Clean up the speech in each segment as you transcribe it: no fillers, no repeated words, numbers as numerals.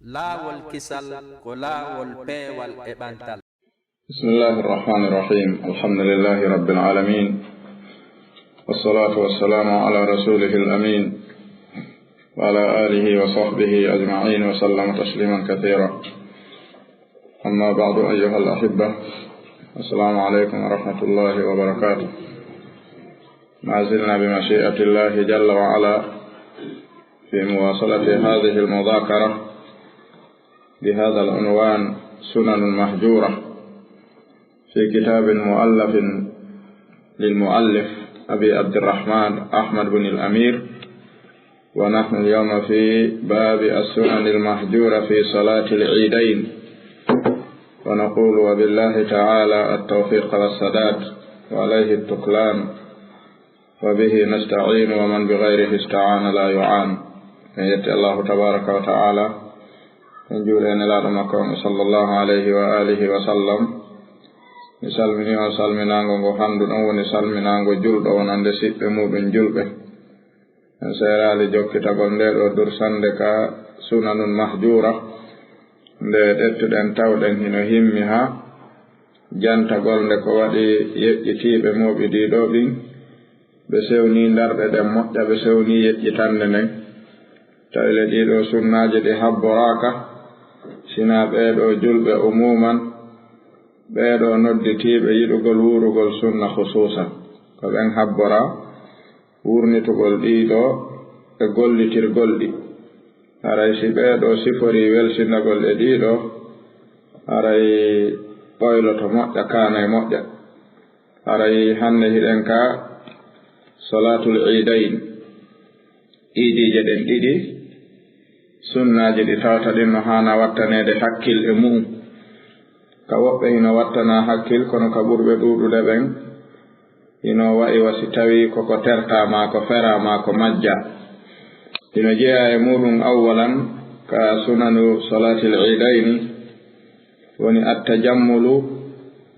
laawol kisal ko laawol peewal e ɓantal. Bismillahi irrahmani irrahim. Alhamdulillahi rabbil alamin. Wassalatu wassalamu ala rasulihi al-amin wa ala alihi wa sahbihi ajma'in wa sallama tasliman kathira. Amma ba'du, ayyuha al-ahibba, assalamu alaykum wa rahmatullahi wa barakatuh. Ma zilna bi mashi'atillahi jalla wa ala fi muwasalati hadhihi al-mudhakara bi hadha al-unwan sunan mahjura في كتاب مؤلف للمؤلف أبي عبد الرحمن أحمد بن الأمير، ونحن اليوم في باب السنن المهجورة في صلاة العيدين، ونقول وبالله تعالى التوفيق والسداد وعليه التكلان وبه نستعين ومن بغيره استعان لا يعان. يأتي الله تبارك وتعالى من جولين لا رمكم صلى الله عليه وآله وسلم. Mi salmini on salminango ngo handuɗon woni salminango julɗo wonande siɓɓe muɓen julɓe. En seerali jokkitagol nde ɗo dursande ka sunanun mahjura, nde ɗettuɗen tawɗen hino himmi ha jantagol nde ko waɗi yeƴƴitiɓe moɓidiɗo ɓin ɓe sewni darɗe ɗen moƴƴa, ɓe sewni yeƴƴitande nden tawle ɗiɗo sunnaji ɗi habboraka sina ɓeɗo julɓe umuman, ɓeeɗo nodditiiɓe yiɗugol wurugol sunna hususan ko ɓen habbora wurnitugol ɗiɗo e gollitirgol ɗi. haray si ɓeeɗo sifori welsindagol e ɗiɗo, haray ɓoyloto moƴƴa kaanay moƴƴa. haray hannde hiɗen ka salatul iidayn, iidije ɗen ɗiɗi sunnaji ɗi tawta ɗin no haana wattanede hakkil e mu'um. ka woɓɓe hino wattana hakkil, kono ka ɓurɓe ɗuɗude ɓen hino wa'i wasi tawi koko tertama ko ferama ko majja. hino jeeya e muɗum awwalan ka sunanu salatil idayni woni attajammulu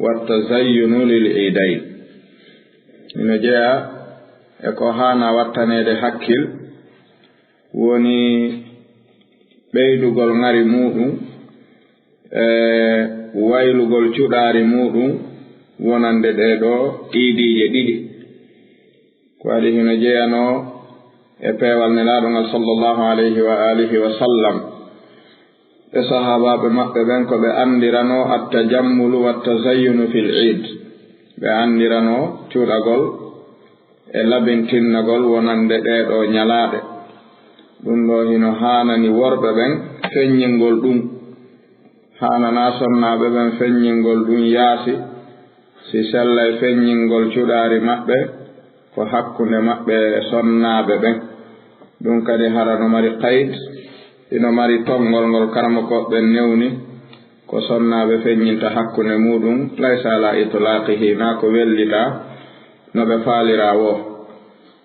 wattazayyunu lil idayn. hino jeeya e ko hana wattanede hakkil woni ɓeydugol ngari muɗum waylugol cuɗaari muɗum wonande ɗeɗo iidije ɗiɗi. ko waɗi hino jeyano e peewal nelaɗogal sallllahu alayhi wa alihi wa sallam ɓe sahabaɓe maɓɓe ɓen ko ɓe andirano attajammulu wattazayyunu fil iid. ɓe andirano cuɗagol e labintinnagol wonande ɗeɗo ñalaaɗe. ɗum ɗo hino hanani worɓe ɓen feññingol ɗum, hanana sonnaɓe ɓen feññingol ɗum yaasi si sellay feññingol cuɗaari maɓɓe ko hakkunde maɓɓe e sonnaɓe ɓen. ɗum kadi hara no mari qayd, ino mari tongol ngol karmakoɓɓen newni ko sonnaɓe feññinta hakkunde muɗum laysa ala itlaqihi, na ko wellita no ɓe faalira wo.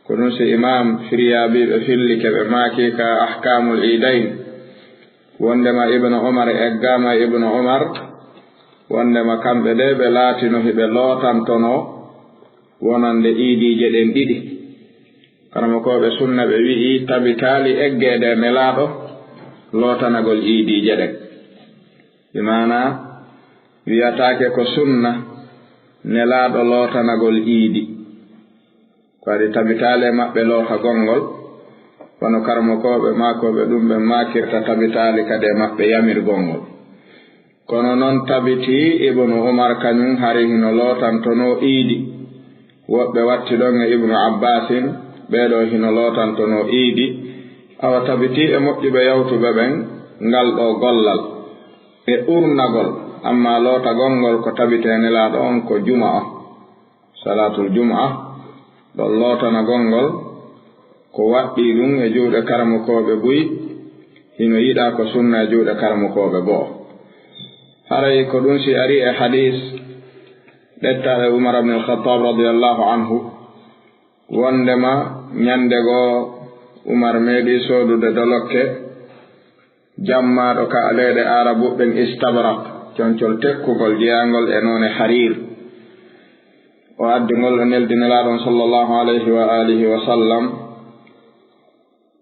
ko ɗum si imam firyaɓiɓe fillike ɓe maaki ka ahkamul idayn, wondema ibnu umar eggama ibnu umar, wondema kamɓe ɗe ɓe laatino hiɓe lootantono wonande iidije ɗen ɗiɗi. karama koɓe sunna ɓe wi'i tabitali eggede nelaɗo lootanagol iidije ɗen. imana wiyatake ko sunna nelaɗo lootanagol iidi, ko waɗi tabitale maɓɓe loota gongol, kono karmokoɓe makoɓe ɗum ɓe makirta tabitali kade maɓɓe yamirgol ngol. kono noon tabiti ibnu umar kañum hari hino lootantono iidi. woɓɓe watti ɗon e ibnu abbasin, ɓeɗo hino lootantono iidi. awa tabiti e moƴƴuɓe yawtuɓe ɓen ngal ɗo gollal e urnagol, amma lootagol ngol ko tabitenelaɗo on ko juma o, salatul jum'a ɗon lootanagol ngol ko waɗɗi ɗum e juuɗe karmukoɓe buy hino yiɗa ko sunna e juuɗe karmukoɓe boo. haray ko ɗum si ari e hadis ɗettaɗe umar ibn al-khattab radiyallahu anhu, wondema ñande goo umar meeɗi soodude dolokke jammaɗo ka aleɗe arabuɓɓen istabrak, concol tekkugol jeyangol e noone harir. o addingol o neldinelaɗon sallllahu alayhi wa alihi wa sallam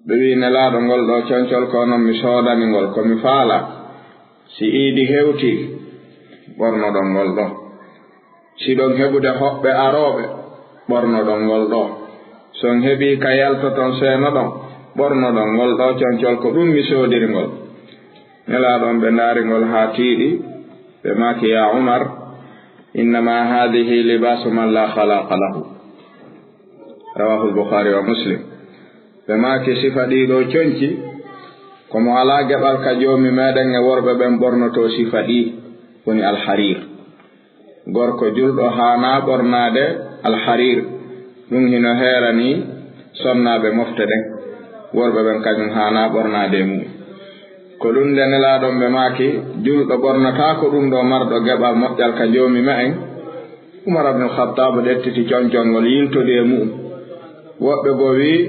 ɓe wi nelaɗo ngol ɗo coñcol ko noon mi soodani ngol komi faala si iidi hewti ɓornoɗon ngol ɗo si ɗon heɓude hoɓɓe arooɓe ɓornoɗon ngol ɗo son heɓi ka yaltoton seeno ɗon ɓornoɗon ngol ɗo coñcol ko ɗum mi soodiri ngol nelaɗon ɓe ndaari ngol haa tiiɗi ɓe maaki ya Umar innama hadihi libasu man la khalaqa lahu rawahu al-Bukhari wa Muslim ɓe maaki sifa ɗiɗo coñci komo alaa geɓal ka joomi meɗen e worɓe ɓen ɓornoto sifa ɗi woni alharir gorko julɗo haana ɓornaade alharir ɗum hino heerani sonnaaɓe mofte ɗen worɓe ɓen kañum haana ɓornaade mum ko ɗum nde nelaaɗon ɓe maaki julɗo ɓornataa ko ɗum ɗo marɗo geɓal moƴƴal ka joomi ma en Umar ibn al-Khattab ɗettiti coñcol ngol yiltodi e mum woɓɓe boo wii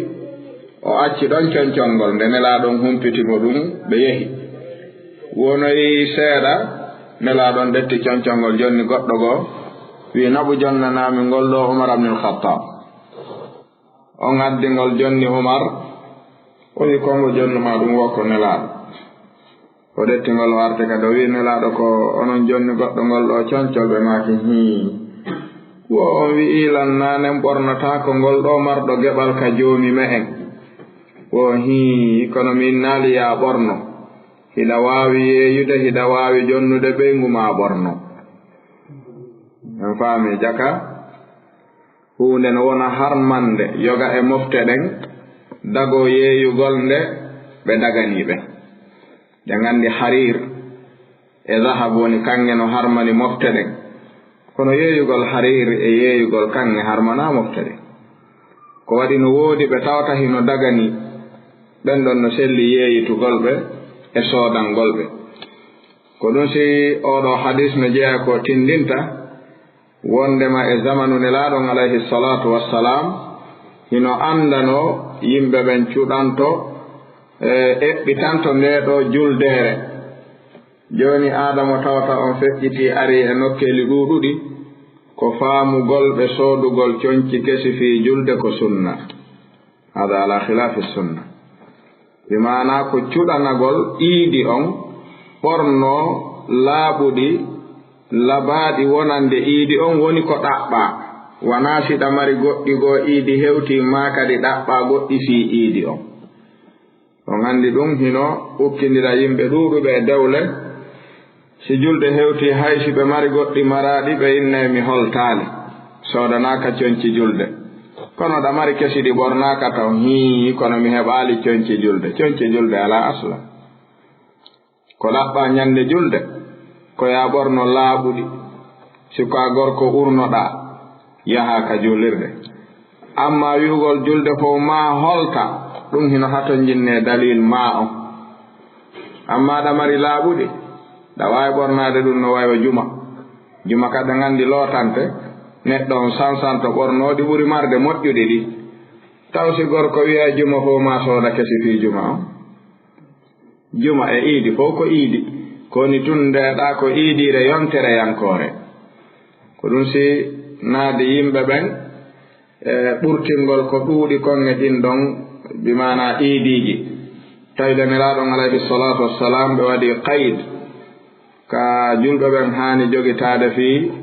o acci ɗon coñcol ngol nde nelaaɗon humpitimo ɗum ɓe yehi wonoyi seeɗa nelaaɗon ɗetti coñcol ngol jonni goɗɗo goo wii naɓu jonnanaami ngol ɗo Umar ibn al-Khattab on addi ngol jonni Umar o wi kongo jonnuma ɗum wokko nelaaɗo o ɗetti ngol warte kadi o wi nelaaɗo ko onon jonni goɗɗo ngol ɗo coñcol ɓe maaki wo on wi'i lan nanen ɓornotaa ko ngol ɗo marɗo geɓal ka joomi me en wo kono min naali ya ɓorno hiɗa waawi yeeyude hiɗa waawi jonnude ɓeyngu ma ɓorno en faami jaka huunde no wona harmande yoga e mofte ɗen dago yeeyugol nde ɓe daganiiɓe ɓe nganndi harir e zahab woni kanŋe no harmani mofte ɗen kono yeeyugol harir e yeeyugol kanŋe harmanaa mofte ɗen ko waɗi no woodi ɓe tawata hino dagani ɓen ɗon no selli yeeyitugol ɓe e soodangol ɓe ko ɗum si oɗo hadis no jeeya ko tindinta wondema e zamanu nelaaɗon alayhi salatu wassalam hino andano yimɓe ɓen cuɗanto eɓɓitanto ndeɗo juldeere joni adama tawata on feƴƴiti ari e nokkeeli ɗuuɗuɗi ko faamugol ɓe soodugol coñci kesi fii julde ko sunna hada ala khilafi sunna bi maana ko cuɗanagol iidi on ɓorno laaɓuɗi labaaɗi wonande iidi on woni ko ɗaɓɓa wonaa siɗa mari goɗɗi goo iidi hewti maa kadi ɗaɓɓa goɗɗi fii iidi on on anndi ɗum hino ukkindira yimɓe ɗuuɗuɓe e dewle si julde hewti hay si ɓe mari goɗɗi maraaɗi ɓe innay mi holtaali soodanaaka coñci julde kono ɗa mari kesi ɗi ɓornaaka taw kono mi heɓaali coñci julde alaa asla ko ɗaɓɓa ñannde julde ko yaa ɓorno laaɓuɗi si ko a gorko urnoɗaa yahaa ka juulirde amma wi'ugol julde fof maa holta ɗum hino hato jinnee dalil maa on amma ɗa mari laaɓuɗi ɗa waawi ɓornaade ɗum no wayi juma kadi nganndi lootante neɗɗo on sansanto ɓornooɗi ɓuri marde moƴƴuɗi ɗi taw si gorko wi'a juma fof maa sooda kesi fii juma on juma e iidi fof ko iidi koni tun ndeeɗaa ko iidiire yontere yankoore ko ɗum si naadi yimɓe ɓen e ɓurtingol ko ɗuuɗi konŋe ɗin ɗon bi maana iidiiji tawde nelaaɗon alayhi salatu wassalam ɓe waɗi qayd ka julɓe ɓen haani jogitaade fii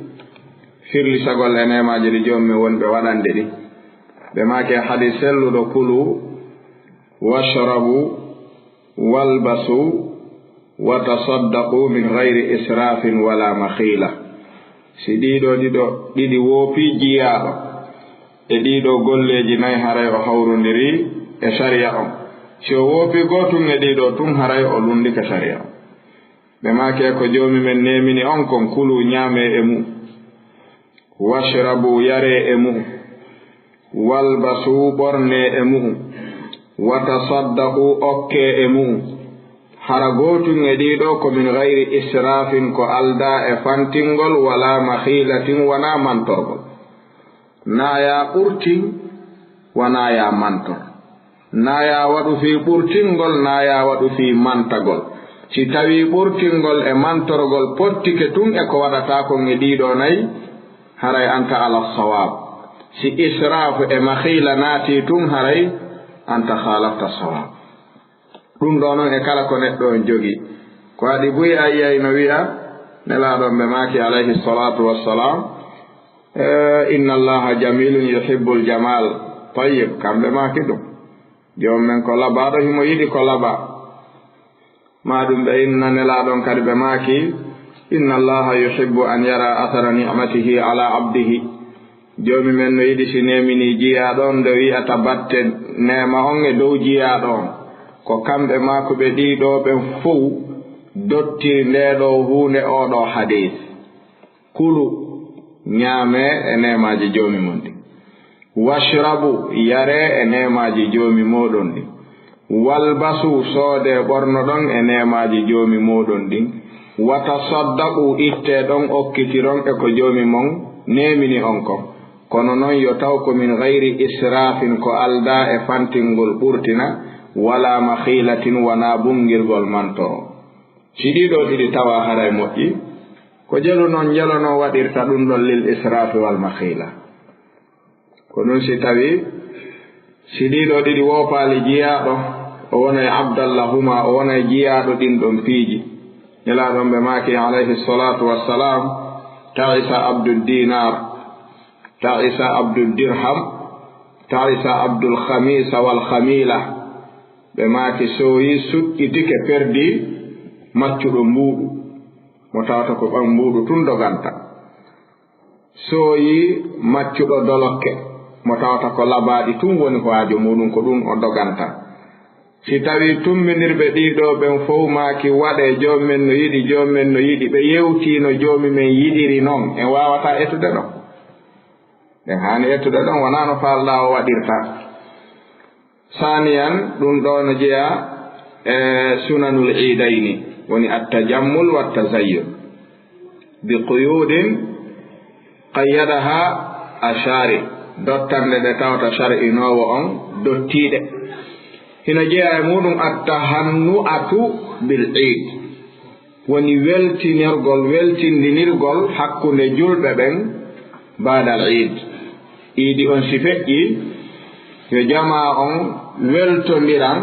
firlisagol e nemaaji ɗi joomum wonɓe waɗande ɗi ɓe maake hadi selluɗo kulu washrabu walbasu wa tasaddaqu min gayri israfin wala makhila si ɗiɗi woopii jiyaaɗo e ɗiɗo golleeji nayi haray o hawrondiri e sharia on si o woopii gootum e ɗiɗo tun haray o lundika sharia on ɓe maake ko joomi men nemini on kon kulu ñaame e mum washrabu yare e mum walbasu ɓorne e mum wa tasaddaqu okke e mum hara gootum e ɗiɗo ko min gayri israfin ko alda e fantingol wala makhilatin wona mantorgol naaya ɓurtin wonaya mantor naaya waɗu fii ɓurtingol naaya waɗu fii mantagol si tawi ɓurtingol e mantorgol pottike tun e ko waɗata kon e ɗiɗo nayi haray anta ala sawab si israfu e makhila naati tun haray anta khalafta sawab ɗum ɗo noon e kala ko neɗɗo on jogi ko waɗi buyi a yiyay no wi'a nelaɗon ɓe maaki alayhi salatu wassalam inna allaha jamilun yuhibbul jamal tayyib kamɓe maaki ɗum jom men ko labaɗo himo yiɗi ko laba ma ɗum ɓe inna nelaɗon kadi ɓe maaki inna allaha yuhibbu an yara athara ni'matihi ala abdihi jomi men no yiɗi si nemini jiyaɗon nde wi'ata batte nema on e dow jiyaɗon ko kamɓe maako ɓe ɗiɗo ɓen fof dotti ndeɗo hunde oɗo hadis kulu ñaame e nemaji jomi mon ɗi washrabu yare e nemaji jomi moɗon ɗi walbasu soode ɓorno ɗon e nemaji jomi moɗon ɗin watasaddaqu itte ɗon okkitiron e ko jomi mon nemini on kon kono noon yo taw ko min gayri israfin ko alda e fantingol ɓurtina wala makhilatin wana bungirgol manto si ɗiɗo ɗiɗi tawa haray moƴƴi ko jelu noon jelono waɗirta ɗum ɗon lil israfi wal makhila ko ɗum si tawi si ɗiɗo ɗiɗi wopaali jiyaɗo o wona e abdallahuma o wona e jiyaɗo ɗin ɗon piiji nelaɗon ɓe maaki alayhi salatu wassalam ta'isa abdul dinar ta'isa abdul dirham ta'isa abdul khamisa wal khamila ɓe maaki soyi suɗɗitike perdi maccuɗo mbuuɗu mo tawata ko ɓan mbuuɗu tun doganta soyi maccuɗo dolokke mo tawata ko labaɗi tun woni ko haajo muɗum ko ɗum o doganta si tawi tumminirɓe ɗiɗo ɓen fof maaki waɗe jomumen no yiɗi jomumen no yiɗi ɓe yewtino jomi men yiɗiri noon en wawata ettude ɗon en hani ettude ɗon wona no falɗa o waɗirta saniyan ɗum ɗo no jeeya e sunanul idayni woni attajammul wattazayyun bi quyudin qayyadaha ashari dottande ɗe tawta shar'inowo on dottiɗe hino jeeya e muɗum attahannu'atu bil eid woni weltinirgol weltindinirgol hakkunde julɓe ɓen badal eid iidi on si feƴƴi yo jama on weltondiran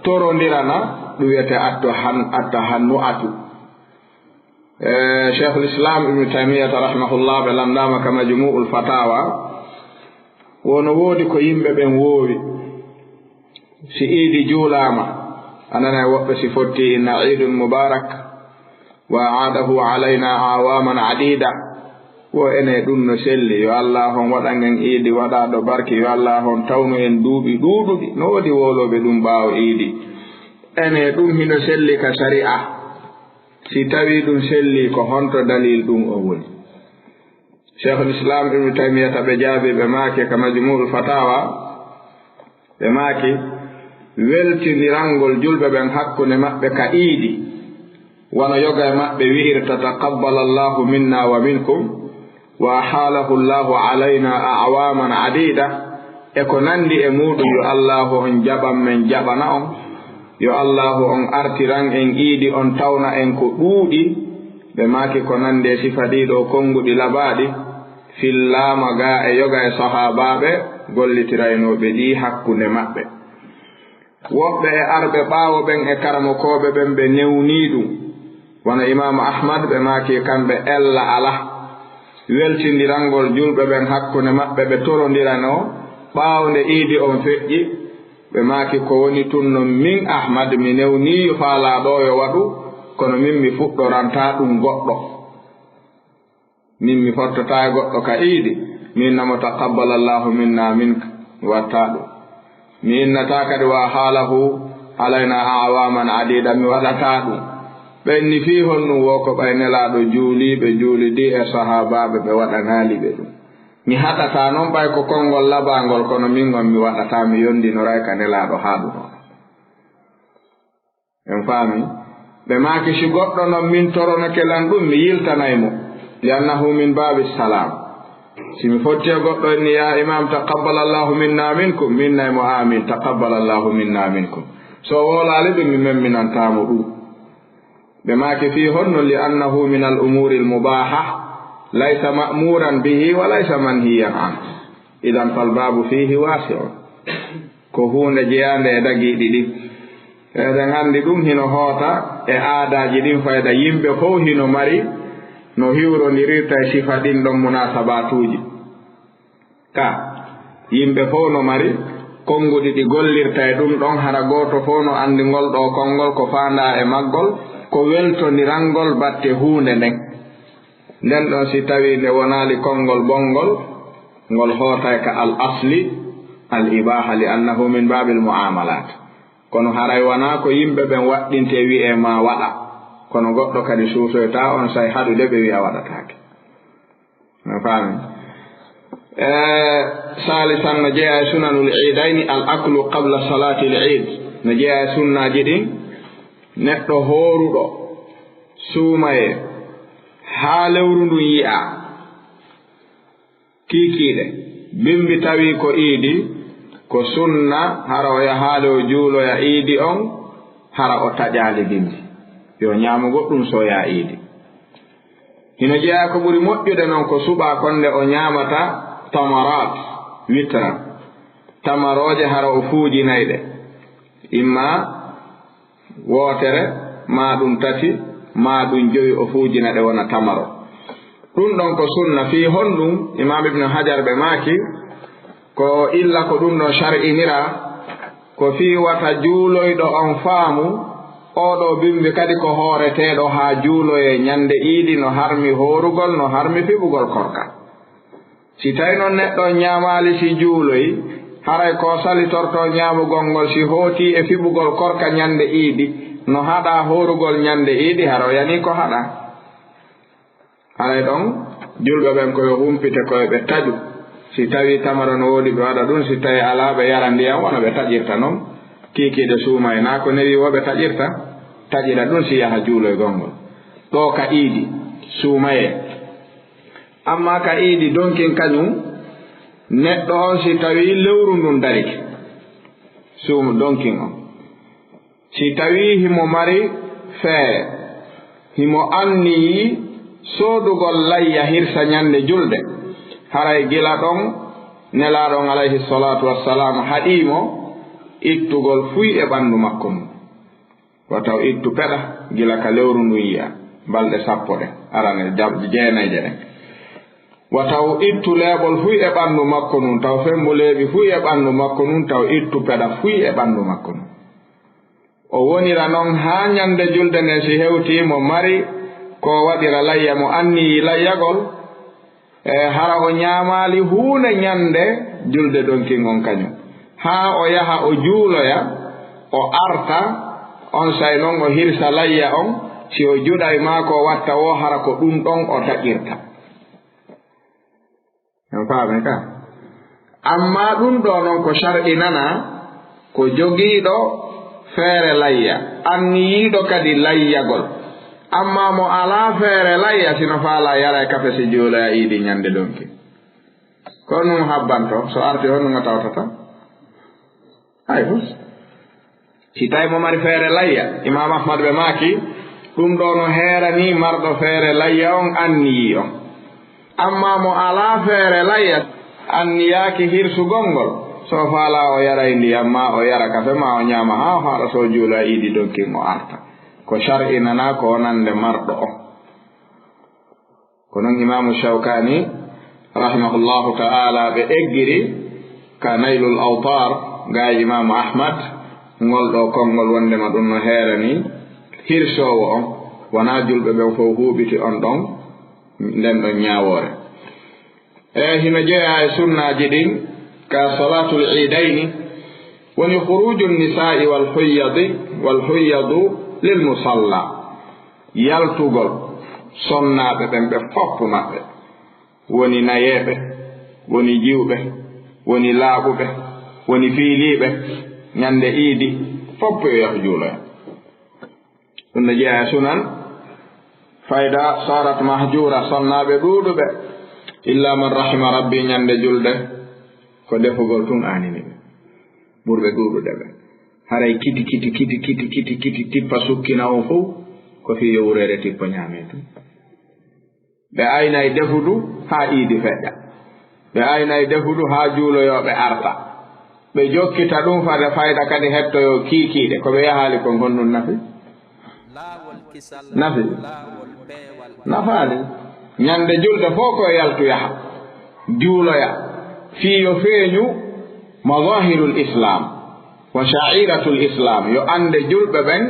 torondirana ɗum wiyete attahannu'atu cheikhul islam ibnu taymiyata rahimahullah ɓe landama ka majmu'ul fatawa wono woodi ko yimɓe ɓen woowi si iidi juulama anana woɓɓe si fotti inna idun mubarak wa aadahu alayna awaman adida wo ene ɗum no selli yo allah on waɗan en iidi waɗaɗo barke yo allah on tawnu en duuɓi ɗuuɗuɗi no woodi woloɓe ɗum ɓaawo iidi ene ɗum hino selli ka sari'a si tawi ɗum selli ko honto dalil ɗum o woni cheikhul islam ibnu taymiyata ɓe jaabi ɓe maaki ka majmu'ul fatawa ɓe maaki weltindirangol julɓe ɓen hakkunde maɓɓe ka iidi wono yoga e maɓɓe wi'irta taqabbala allahu minna wa minkum wa halahu llahu alayna awaman adida e ko nandi e muɗum yo allahu on jaɓan men jaɓana on yo allahu on artiran en iidi on tawna en ko ɗuuɗi ɓe maaki ko nandi e sifa ɗiɗo konnguɗi labaɗi fillama ga e yoga e sahabaɓe gollitiraynoɓe ɗi hakkunde maɓɓe woɓɓe e arɓe ɓaawo ɓen e karamokoɓe ɓen ɓe newni ɗum wona imamu ahmad ɓe maaki kamɓe ella ala weltindirangol julɓe ɓen hakkunde maɓɓe ɓe torondirano ɓaawde iidi on feƴƴi ɓe maaki ko woni tun no min ahmad mi newni faalaɗo yo waɗu kono min mi fuɗɗoranta ɗum goɗɗo min mi fottata e goɗɗo ka iidi min namo taqabbala allahu minna minka mi watta ɗum mi innata kadi wa haalahu alayna awaman adida mi waɗata ɗum ɓenni fii honɗum wo ko ɓay nelaɗo juuliɓe juulidi e sahabaɓe ɓe waɗanali ɓe ɗum mi haɗata noon ɓay ko konngol labangol kono min on mi waɗata mi yondinoray ka nelaɗo haaɗum o en faami ɓe maaki si goɗɗo noon min torono kelan ɗum mi yiltanaymo li annahu min babi salam simi fotti e goɗɗo inni ya imam taqabbala allahu minna minkum minnaymo amin taqabbala allahu minna minkum so wolali ɗum mi memminantamo ɗum ɓe maaki fi honno li annahu min al umuri al mubaha laysa ma'muran bihi wa laysa manhiyan an idan fal babu fihi wasi'un ko ko hunde jeyande e dagiɗi ɗi eɗen anndi ɗum hino hoota e aadaji ɗin fayda yimɓe fof hino mari no hiwrondirirta e sifa ɗin ɗon munasabatuji ka yimɓe fof no mari konnguɗi ɗi gollirta e ɗum ɗon hara gooto fof no anndi ngol ɗo konngol ko faanda e maggol ko weltondirangol batte huunde nden nden ɗon si tawi nde wonaali konngol ɓonngol ngol hootay ka al asli al ibaha li annahu min babil muamalat kono haray wonaa ko yimɓe ɓen waɗɗinte wi'e ma waɗa kono goɗɗo kadi suusoyta on say haɗude ɓe wi'a waɗataake no faami salisan no jeeya e sunanul iidayni al aklu qabla salati l iid no jeeya e sunnaji ɗin neɗɗo hooruɗo suumaye haa lewru ndun yi'a kiikiiɗe bimbi tawi ko iidi ko sunna hara o yahaale o juuloya iidi on hara o taƴaali bimbi yo ñaamu goɗɗum so yaa iidi hino jeeya ko ɓuri moƴƴude noon ko suɓaa konde o ñaamata tamarat witra tamarooje hara o fuujinayɗe imma wootere maa ɗum tati maa ɗum joyi o fuujina ɗe wona tamaro ɗum ɗon ko sunna fii honɗum imam ibnu hajar ɓe maaki ko illa ko ɗum ɗon shar'inira ko fii wata juuloyɗo on faamu oɗo bimbi kadi ko hooreteeɗo haa juuloye ñande iidi no harmi hoorugol no harmi fiɓugol korka si tawi noon neɗɗo ñaamaali si juuloyi haray ko salitorto ñaamugol ngol si hootii e fiɓugol korka ñande iidi no haɗa hoorugol ñande iidi haro yani ko haɗa haray ɗon julɓe ɓen koye humpite koye ɓe taƴu si tawi tamaro no woodi ɓe waɗa ɗum si tawi alaa ɓe yara ndiyam wona ɓe taƴirta noon kiikiide suuma e naa ko newi wo ɓe taƴirta taƴira ɗum si yaha juuloygol ngol ɗo ka iidi suumaye amma ka iidi donkin kañum neɗɗo on si tawi lewru ndun darike suuma donkin on si tawi himo mari feere himo anniyi soodugol layya hirsa ñande julde haray gila ɗon nelaaɗon alayhi salatu wassalam haɗiimo ittugol fuy e ɓanndu makko mum wataw ittu peɗa gila ka lewru ndun yiya balɗe 10 ɗe arane jeenayje ɗen wataw ittu leeɓol fuy e ɓanndu makko nun taw fembo leeɓi fuy e ɓanndu makko nun taw ittu peɗa fuy e ɓanndu makko nun o wonira noon haa ñande julde nden si hewtii mo mari ko waɗira layya mo anniyi layyagol hara o ñaamaali huunde ñande julde donkin on kañum haa o yaha o juuloya o arta on say noon o hirsa layya on si o juɗay maa ko watta o hara ko ɗum ɗon o taƴirta en faame ka amma ɗum ɗo noon ko shar'inana ko jogiiɗo feere layya anniyiiɗo kadi layyagol amma mo alaa feere layya sino faala yara e kafe si juuloya iidi ñande donki ko num habbanto so arti honnuga tawtata hay fus si tawi mo mari feere layya imam ahmad ɓe maaki ɗum ɗo no heerani marɗo feere layya on anniyi on amma mo alaa feere layya anniyaaki hirsugol ngol so faala o yara e ndiyam ma o yara kafe ma o ñaama haa o haɗa so juuloya iidi donki o arta ko shar'inana ko wonande marɗo o ko noon imamu shawkani rahimahullahu ta'ala ɓe eggiri ka naylul awtar ga imamu ahmad ngol ɗo konngol wondema ɗum no heerani hirsowo on wona julɓe ɓen fof huuɓiti on ɗon nden ɗon ñaawoore hino jeeya e sunnaji ɗin ka salatul iidayni woni khuruju nnisa'i wal huyyadu lil musalla yaltugol sonnaaɓe ɓen ɓe fopp maɓɓe woni nayeeɓe woni jiwɓe woni laaɓuɓe woni fiiliiɓe ñande iidi fopp yo yahu juuloya ɗum no jeeya sunan fayda sarat mahjura sonnaaɓe ɗuuɗuɓe illa man rahima rabbi ñande julde ko defugol tun aanini ɓe ɓurɓe ɗuuɗuɗe ɓe haray kiti tippa sukkina on fof ko fi yowrere tippa ñaame tun ɓe aynay defudu haa iidi feƴƴa ɓe aynay defudu haa juuloyooɓe arta ɓe jokkita ɗum fade fayda kadi hettoyo kiikiiɗe ko ɓe yahaali kon honɗum nafi nafi nafaali ñande julde fof koye yaltu yaha juuloya fii yo feeñu madahirul islam wa sha'iratul islam yo ande julɓe ɓen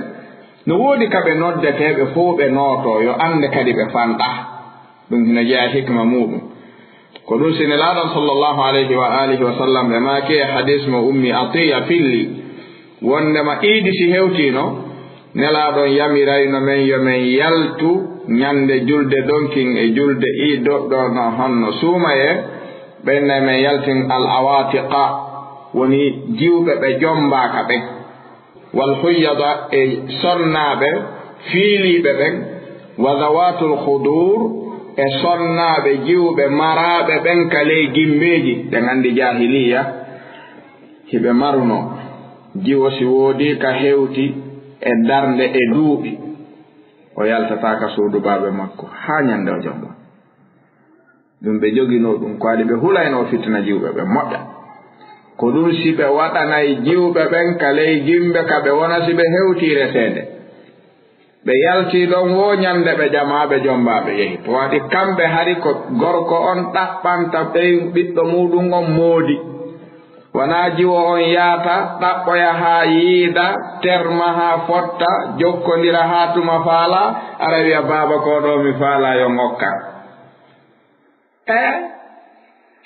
no woodi ka ɓe noddeteɓe fof ɓe nooto yo ande kadi ɓe fanɗa ɗum hino jeeya hikma muɗum ko ɗum sine laaɗon sallllahu alayhi wa alihi wa sallam ɓe maaki e hadis mo ummi atiya filli wondema iidi si hewtino nelaaɗon yamirayno men yo men yaltu ñande julde donkin e julde iidoɗɗo no honno suumaye ɓenne men yaltin al awatiqa woni jiwɓe ɓe jombaaka ɓen wal huyyada e sonnaaɓe fiiliiɓe ɓen wa zawatul hudur e sonnaaɓe jiwɓe maraaɓe ɓen ka ley gimbeeji ɗe nganndi jahiliya hiɓe maruno jiwo si woodi ka hewti e darnde e duuɓi o yaltataaka suudu baaɓe makko haa ñannde o jomba ɗum ɓe joginoo ɗum ko waɗi ɓe hulaynoo fitna jiwɓe ɓe moƴƴa ko ɗum si ɓe waɗanayi jiwɓe ɓen ka ley gimbe ka ɓe wona si ɓe hewtii reseede ɓe yaltii ɗon wo ñannde ɓe jamaaɓe jombaaɓe yehi to waɗi kamɓe hari ko gorko on ɗaɓɓanta ɓey ɓiɗɗo muɗum on moodi wonaa jiwo on yaata ɗaɓɓoya haa yiida terma haa fotta jokkondira haa tuma faala ara wiya baaba ko ɗo mi faala yo ngokka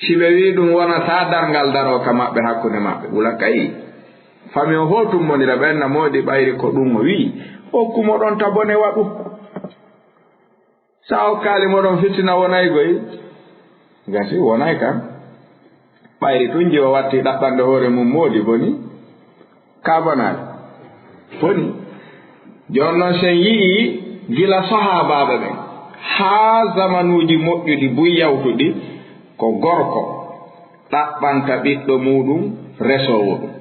si ɓe wii ɗum wonataa darngal daroo ka maɓɓe hakkunde maɓɓe wula kayi fami o hoo tummonira ɓenna moodi ɓayri ko ɗum o wii hokkumo ɗon tabone waɗu sa hokkaali moɗon fitina wonaygoy gasi wonay kam ɓayri tun jiwa watti ɗaɓɓande hoore mum moodi boni kabonaade boni jooni noon sen yii gila sahaabaaɓe ɓen haa zamanuuji moƴƴuɗi buyyawtuɗi ko gorko ɗaɓɓanta ɓiɗɗo muɗum resoowo ɗum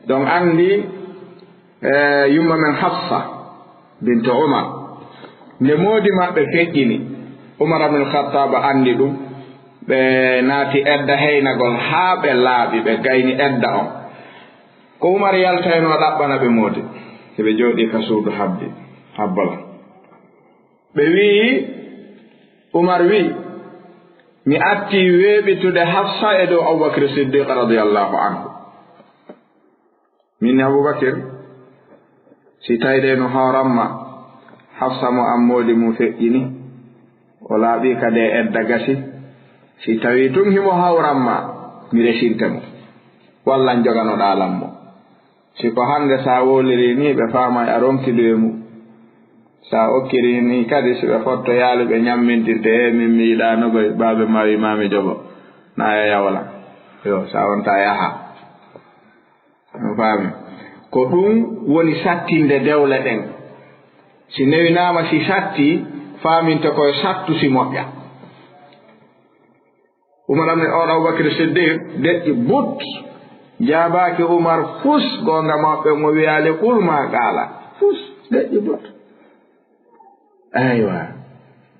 donc anndi yumma men Hafsa bintu Umar nde moodi maɓɓe feƴƴini Umar abnul Khattaba anndi ɗum ɓe naati edda heynagol haa ɓe laaɓi ɓe gayni edda on ko Umar yaltaynoo ɗaɓɓana ɓe moodi so ɓe jooɗii ka suudu habbala ɓe wii Umar wii mi attii weeɓitude Hafsa e dow Aboubacry Siddiq radiallahu anhu min Aboubacry si tawde no hooranma Hafsa mo am moodi mum feƴƴini o laaɓii kadi e edda gasi si tawii tun himo hawranma mi resinte mo walla joganoɗaa lammo si ko hannde sa woliri ni ɓe faamay a ronkidoye mum sa okkiri ni kadi si ɓe fotto yaalu ɓe ñammintirte e min mi yiɗaanogoy baaɓe ma wi mami joɓo naa yawla yo sa wonta yaha no faami ko ɗum woni sattinde dewle ɗen si newinaama si satti faaminte koye sattu si moƴƴa Umar amne on Aboubacry Siddiq deƴƴi but jaabaaki Umar fus goonga maɓɓe mo wiyaale ɓurma gaala fus deƴƴi but aywa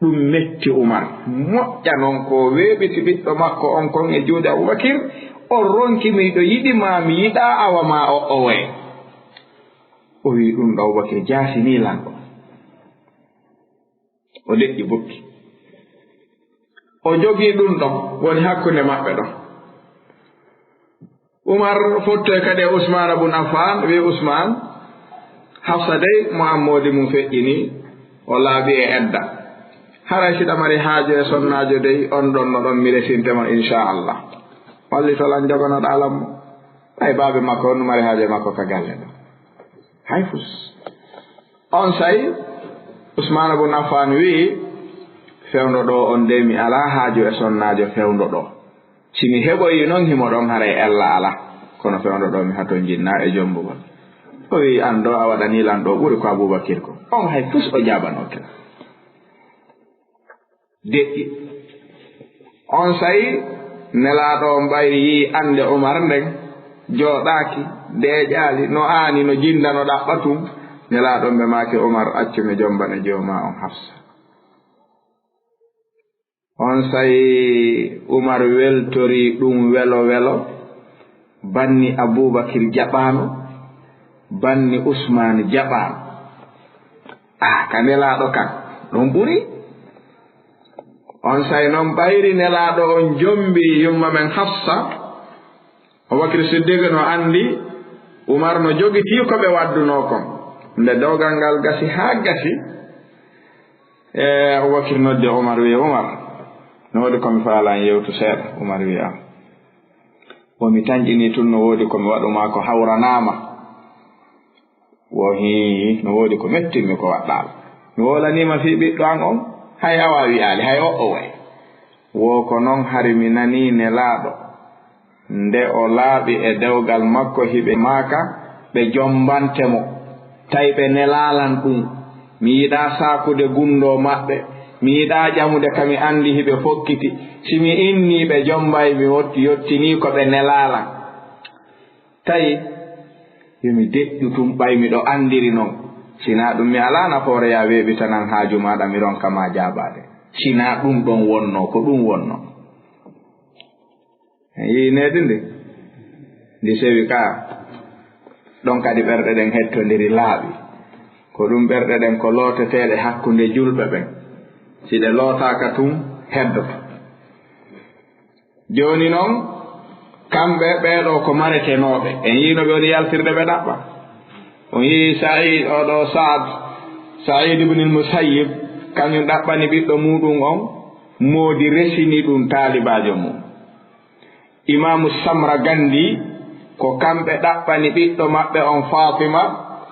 ɗum metti Umar moƴƴa noon ko weeɓiti ɓiɗɗo makko on kon e juuɗe Aboubacry on ronki miɗo yiɗima mi yiɗaa awa ma o waye o wii ɗum ɗo Aboubacry jaasini lanɗo o deƴƴi but o jogii ɗum ɗon woni hakkunde maɓɓe ɗon Umar fottoy kadi e Ousmane bun Affan wi Ousmane Hafsa dey mo am moodi mum feƴƴini o laaɓi e edda haray siɗa mari haajo e sonnaajo dey on ɗon no ɗon mi resintema inchallah walli tolan joganoɗaa lammo ay baaɓe makko on no mari haajo e makko ka galle ɗo hay fus on say Ousmane bun Affan wii fewndo ɗo on de mi alaa haajo e sonnaajo fewndo ɗo si mi heɓoyi noon himo ɗon haray ella ala kono fewndo ɗo mi hato jinnaa e jombugol o wii an ɗo a waɗanii lan ɗo ɓuri ko Aboubacry ko on hay fus o jaabanooke deƴƴi on sayi nelaaɗo on ɓayri yii annde Umar nden jooɗaaki deeƴaali no aani no jindano ɗaɓɓa tum nelaaɗo ɓe maaki Umar accumi jombane jooma on Hafsa on sayi Umar weltori ɗum welo welo banni Aboubakir jaɓaano banni Ousmane jaɓaano ka nelaaɗo kan ɗon ɓuri on say noon ɓayri nelaaɗo on jombi yumma men Hafsa Aboubakir Siddiq no anndi Umar no jogitii ko ɓe waddunoo kon nde dowgal ngal gasi haa gasi Aboubakir nodde Umar wi'i Umar no woodi ko mi faalan yewtu seeɗa Umar wi'i am womi tañƴinii tun no woodi ko mi waɗumaa ko hawranaama wo hii no woodi ko mettinmi ko waɗɗaama mi wolaniima fii ɓiɗɗo an on hay a waawi aali hay o way wo ko noon hari mi nanii nelaaɗo nde o laaɓi e dewgal makko hiɓe maaka ɓe jombante mo tawi ɓe nelaalan ɗum mi yiɗaa saakude gundoo maɓɓe mi yiɗaa ƴamude ka mi anndi hiɓe fokkiti si mi innii ɓe jombay mi yottinii ko ɓe nelaalan tawi yomi deƴƴu tum ɓay miɗo anndiri noon sinaa ɗum mi alaa nafoore yaa weeɓitanan haaju maaɗa mi ronka ma jaabaade sinaa ɗum ɗon wonnoo ko ɗum wonnoo yiineede ndi sewi kaa ɗon kadi ɓerɗe ɗen hettondiri laaɓi ko ɗum ɓerɗe ɗen ko looteteeɗe hakkunde julɓe ɓen si ɗe lootaaka tun heddoto jooni noon kamɓe ɓeeɗo ko maretenooɓe en yiino ɓe woni yaltirde ɓe ɗaɓɓa on yii Saïd oɗo Saïd ibnul Musayyib kañum ɗaɓɓani ɓiɗɗo muɗum on moodi resini ɗum taalibaajo mum Imamu Samra Gandi ko kamɓe ɗaɓɓani ɓiɗɗo maɓɓe on Fatima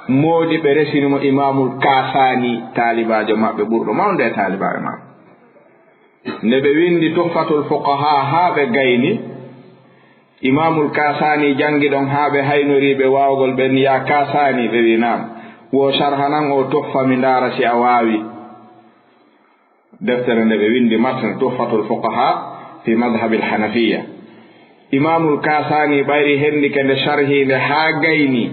moodi ɓe resinimo Imamul Kasani taalibaajo maɓɓe ɓurɗo mawnde e taalibaaɓe maɓɓe nde ɓe windi Tuhfatul Fuqaha haa ɓe gayni Imamul Kasani jangi ɗon haa ɓe haynoriiɓe waawgol ɓen ya Kasani ɓe wi naam wo sharhanan o Tuhfa mi ndaara si a waawi deftere nde ɓe windi matn Tuhfatul Fuqaha fi madhabil Hanafiya Imamul Kasani ɓayri hendike nde sharhiinde haa gayni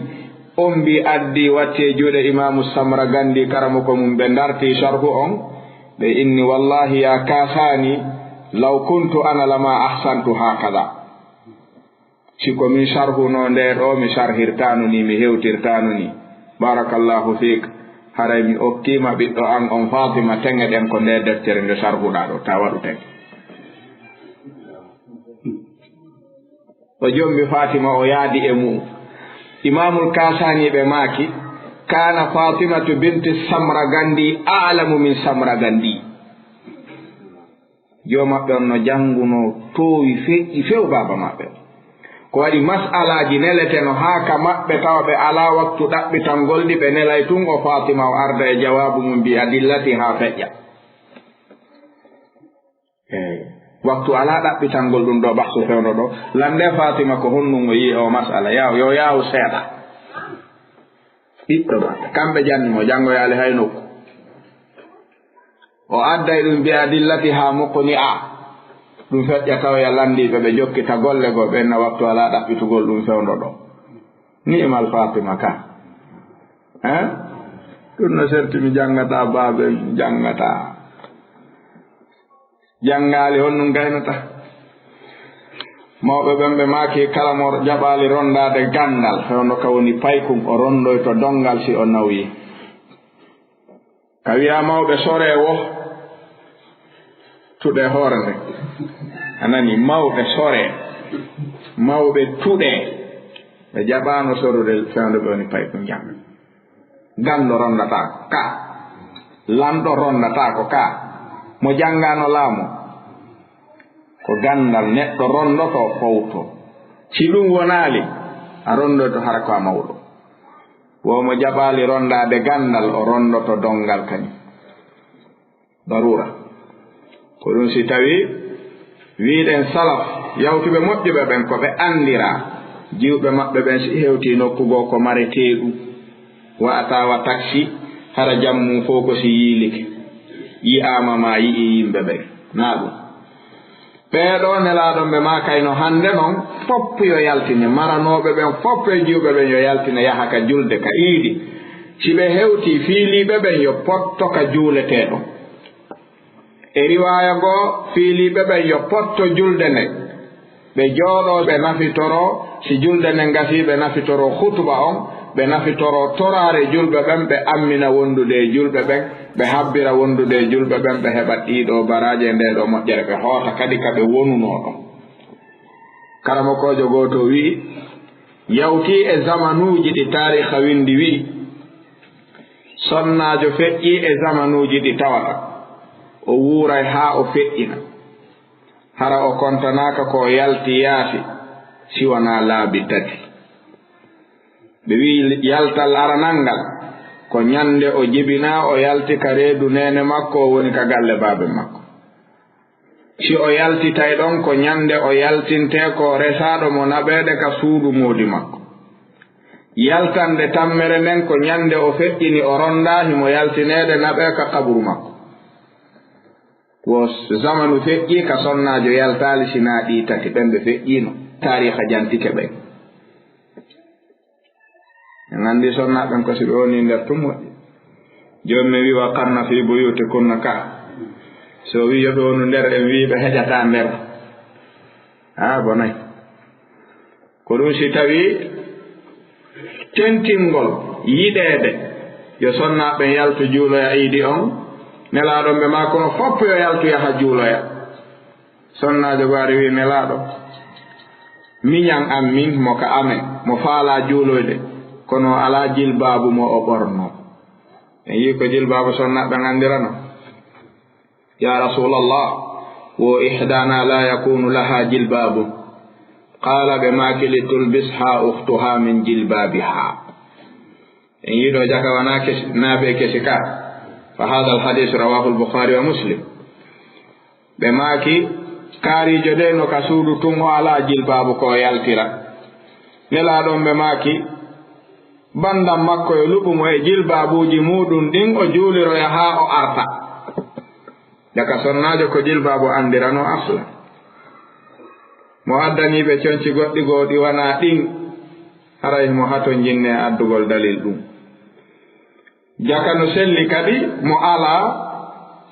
on mbi addi watti e juuɗe Imamu Samra Gandi karamo ko mum ɓe ndarti sharhu on ɓe inni wallahi ya Kasani law kuntu ana lama ahsantu hakada siko min sharhuno nde ɗo mi sharhirtanu ni mi hewtirtanu ni barakallahu fik haray mi okkiima ɓiɗɗo an on Fatima teŋe ɗen ko nde deftere nde sharhuɗa ɗo ta waɗu ten o jombi Fatima o yaadi e mum Imamul Kasani ɓe maaki kana Fatimatu binti Samra Gandi a'lamu min Samra Gandi yo maɓɓe on no jannguno towi feƴƴi few baba maɓɓe ko waɗi mas'alaji neleteno haa ka maɓɓe tawa ɓe alaa waktu ɗaɓɓitangol ɗi ɓe nelay tun o Fatima o arda e jawaabu mum mbi adillati haa feƴƴa waktu alaa ɗaɓɓitangol ɗum ɗo ɓahsu fewno ɗo lande Fatima ko honnum o yii o mas'ala yo yaawu seeɗa ɓiɗɗo maɓɓe kamɓe jannimo janngoyaali hay nokku o adday ɗum mbi adillati haa mokkoni ɗum feƴƴa tawoya landiɓe ɓe jokkita golle goo ɓenna waktu alaa ɗaɓɓitugol ɗum fewndo ɗo ni'mal Fatima ka ɗum no serti mi janngata baaɓe janngata janngaali honnum gaynata mawɓe ɓen ɓe maaki kala mo jaɓaali rondaade ganndal fewndo ka woni paykum o rondoyto dongal si o nawyi ka wiya mawɓe soree wo tuɗe hoore nde anani mawɓe soree mawɓe tuɗee ɓe jaɓaano sorude fewndo ɓe woni paykum jam ganndo rondataako ka lamɗo rondataako ka mo janngaano laamu ko ganndal neɗɗo rondoto fowto si ɗum wonaali a rondoto hara ko a mawɗo womo jaɓaali rondaade ganndal o rondoto dongal kañum darura ko ɗum si tawii wiiɗen salaf yawtuɓe moƴƴuɓe ɓen ko ɓe anndiraa jiwɓe maɓɓe ɓen si heewtii nokkugoo ko mareteeɗu wa'atawa taxi hara jammum fof ko si yiilike yi'aama ma yi'i yimɓe ɓen naa ɗum ɓeeɗo nelaaɗon ɓe maakayno hannde noon fopp yo yaltine maranooɓe ɓen fopp e jiwɓe ɓen yo yaltine yaha ka julde ka iidi si ɓe heewtii fiiliiɓe ɓen yo potto ka juuleteeɗon e riwaaya goo fiiliiɓe ɓen yo potto julde nde ɓe jooɗo ɓe nafitoro si julde nden gasi ɓe nafitoro hutuba on ɓe nafitoro torare julɓe ɓen ɓe ammina wondude e julɓe ɓen ɓe habbira wondude e julɓe ɓen ɓe heɓa ɗiɗo baraje e nde ɗo moƴƴere ɓe hoota kadi ka ɓe wonuno ɗon karamokojo goto wi yawti e zamanuji ɗi tariha windi wi sonnajo feƴƴi e zamanuji ɗi tawata o wuuray haa o feƴƴina hara o kontanaka ko yalti yaasi siwana laabi tati ɓe wi yaltal aranal ngal ko ñande o jibina o yalti ka reedu nene makko o woni ka galle baabe makko si o yaltitay ɗon ko ñande o yaltinte ko resaɗo mo naɓeede ka suudu moodi makko yaltande tammere nden ko ñande o feƴƴini o ronda himo yaltineede naɓe ka kaburu makko wo zamanu feƴƴi ka sonnajo yaltaali sina ɗi tati ɓen ɓe feƴƴino tariha jantike ɓen en anndi sonnaɓen ko si ɓe woni nder tum moƴƴi jooni mi wi wa qarna fi buyuti kunna ka so wi yoɓe wonu nder en wi ɓe heƴata nder a bonayi ko ɗum si tawi tentingol yiɗeede yo sonnaɓen yaltu juuloya iidi on nelaaɗo ɓe ma kono fopp yo yaltu yaha juuloya sonnaajo baari wi nelaaɗo miñan am min mo ka amen mo faala juuloyde kono alaa jilbaabu mo o ɓorno en yii ko jilbaabu sonnaɓen anndirano ya rasulallah wo ihdana la yakunu laha jilbaabu qala ɓe maaki li tulbisha uhtuha min jilbabiha en yiiɗo jaka wana naaɓe kesi ka fa hada alhadis rawahu albukhari wa muslim ɓe maaki kaarijo de no ka suudu tun o ala jilbabu ko yaltira nelaaɗon ɓe maaki bandam makko e luɓumo e jilbabuji muɗum ɗin o juuliroya haa o arta jaka sonnajo ko jilbabu andirano asla mo addaniɓe conci goɗɗi goo ɗi wana ɗin haray mo hato jinne addugol dalil ɗum jaka no selli kadi mo ala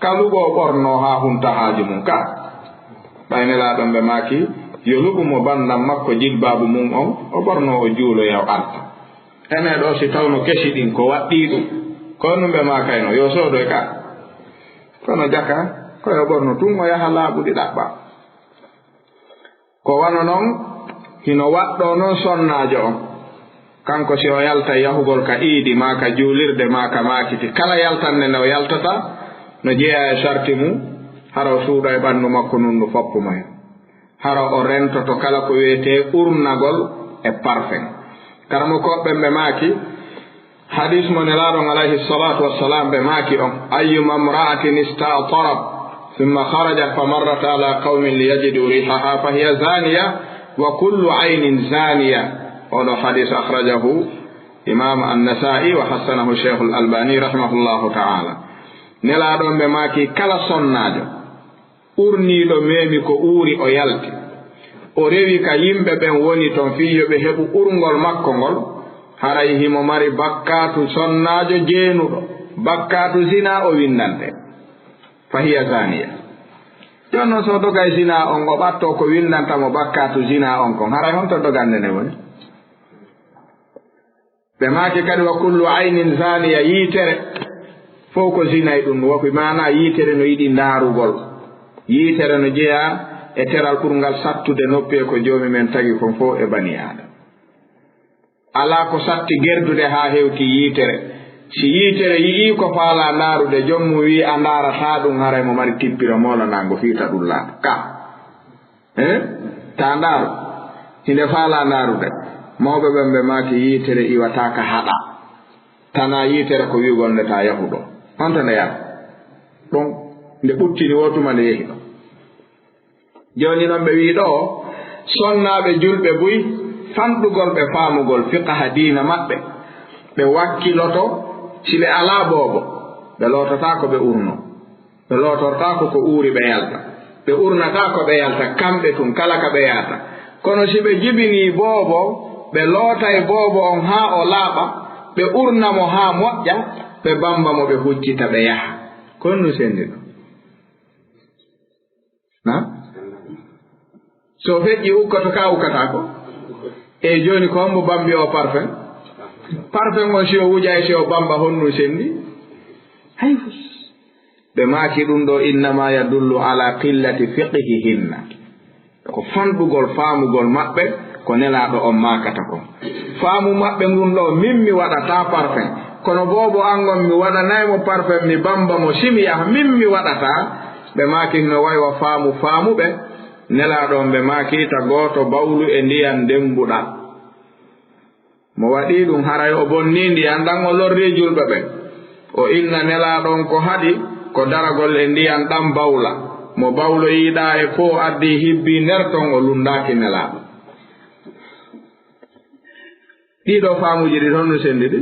kaluɓo ɓorno ha hunta haaju mum ka ɓaynelaɗon ɓe maaki yo luɓumo bandam makko jilbabu mum on o ɓorno o juuloyaw arta ene ɗo si tawno kesi ɗin ko waɗɗi ɗum kono ɓe maakayno yo soodoy ka kono jaka koyo ɓorno tun o yaha laaɓuɗi ɗaɓɓa ko wano noon hino waɗɗo noon sonnaajo on kanko si o yalta yahugol ka iidi ma ka juulirde ma ka maakiti kala yaltanne nde o yaltata no jeeya e sarti mum hara o suuɗa e ɓanndu makko nun ndu foppuma hen hara o rentoto kala ko wiyetee urnagol e parfum karamo koɓɓen ɓe maaki hadis mo nelaaɗon alayhi salatu wassalam ɓe maaki on ayyuma mra'atin ista'tarat ثم خرجت فمرت على قوم ليجدوا ريحها فهي زانية وكل عين زانية هذا حديث أخرجه إمام النسائي وحسنه الشيخ الألباني رحمه الله تعالى نلادون بماكي كلا صناجو أرني لو ميمي كو أوري أو يلتي أوريوي كا يمبه بن وني تون فيو بهبو أرنغول مكونغول هرايه مماري بكاتو صناجو جينو بكاتو زنا أو وينانته fahiya zaniya jonno so dogay zina on o ɓatto ko windantamo bakkatu zina on kon haray honto dogande nde woni ɓe maaki kadi wa kullu aynin zaniya yiitere fof ko zinay ɗum woki mana yiitere no yiɗi ndaarugol yiitere no jeeya e teral ɓurgal sattude noppie ko joomi men tagi kon fof e bani adam ala ko satti gerdude haa hewti yiitere si yiitere yii ko faala ndaarude jommu wi a ndaarataa ɗum haray mo mari tippira moolanango fiita ɗum laaɓa ka ta ndaaru hinde faala ndaarude mawɓe ɓen ɓe maaki yiitere iwataaka haɗa tana yiitere ko wiigol nde ta yahuɗo honto nde yaha ɗon nde ɓuttini wotuma nde yehi ɗo jooni noon ɓe wii ɗo sonnaaɓe julɓe buy fanɗugol ɓe faamugol fiqaha diina maɓɓe ɓe wakkiloto si ɓe alaa boobo ɓe loototaa ko ɓe urno ɓe lootortaako ko uuri ɓe yalta ɓe urnataa ko ɓe yalta kamɓe tun kala ka ɓe yahata kono si ɓe jibinii boobo ɓe lootay boobo on haa o laaɓa ɓe urna mo haa moƴƴa ɓe bamba mo ɓe huccita ɓe yaha kon no sendi ɗo na so feƴƴi ukkoto ka ukkata ko e joni ko hombo bambi o parfum o si o wuja e si o bamba honnu sendi hayfus ɓe maaki ɗum ɗo innama yadullu ala qillati fiqihihinna ko fanɗugol faamugol maɓɓe ko nelaaɗo on maakata ko faamu maɓɓe ngun ɗo min mi waɗata parfum kono boobo angon mi waɗanaymo parfum mi bamba mo simi yaha min mi waɗata ɓe maaki no waywa faamuɓe nelaaɗo on ɓe maakiita gooto bawlu e ndiyan dembuɗa mo waɗi ɗum haray o bonni ndiyan ɗan o lorri julɓe ɓe o inna nelaaɗon ko haɗi ko daragol e ndiyan ɗan bawla mo bawlo yiɗa e fo addi hibbi nder ton o lundaaki nelaaɗo ɗiɗo faamuji ɗi toon no sendi ɗi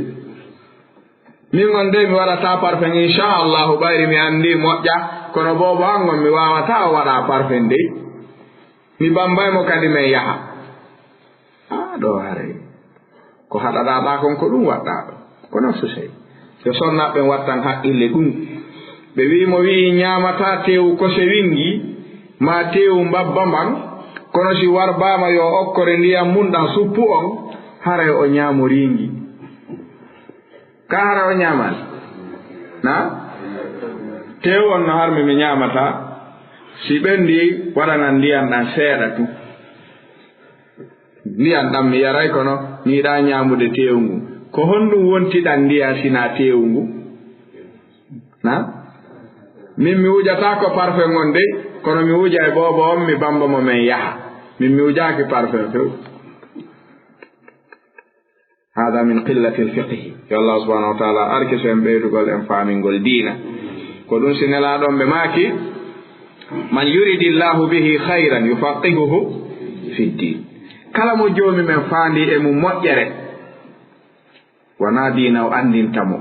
min on de mi waɗata parfum inchallahu ɓayri mi anndi moƴƴa kono boobo angon mi wawata o waɗa parfum dey mi bambaymo kadi men yaha ɗo haray ko haɗaɗaɗa kon ko ɗum waɗɗa ɗo ko nafsu sey so sonnaɓe wattan haqqille ɗum ɓe wimo wi ñamata tewu kose wingi ma tewu mbabba mban kono si warbama yo okkore ndiyam munɗan suppu on haray o ñaamo ringi ka hara o ñaman na tewu on no harmi mi ñamata si ɓendi waɗanan ndiyam ɗan seeɗa tu ndiyam ɗam mi yaray kono miiɗa ñamude tewu ngu ko honɗum wontiɗan ndiya sina tewu ngu na min mi wujata ko parfum on dey kono mi wuja e boobo on mi bamba mo men yaha min mi wujaki parfum few hada min qillati lfiqhi yo allah subhanahu wa taala arkiso en ɓeydugol en faamingol diina ko ɗum si nelaɗon ɓe maaki man yuridi llahu bihi hayran yufaqihuhu fi ddin kala mo joomi men faandi e mum moƴƴere wona diina o andintamo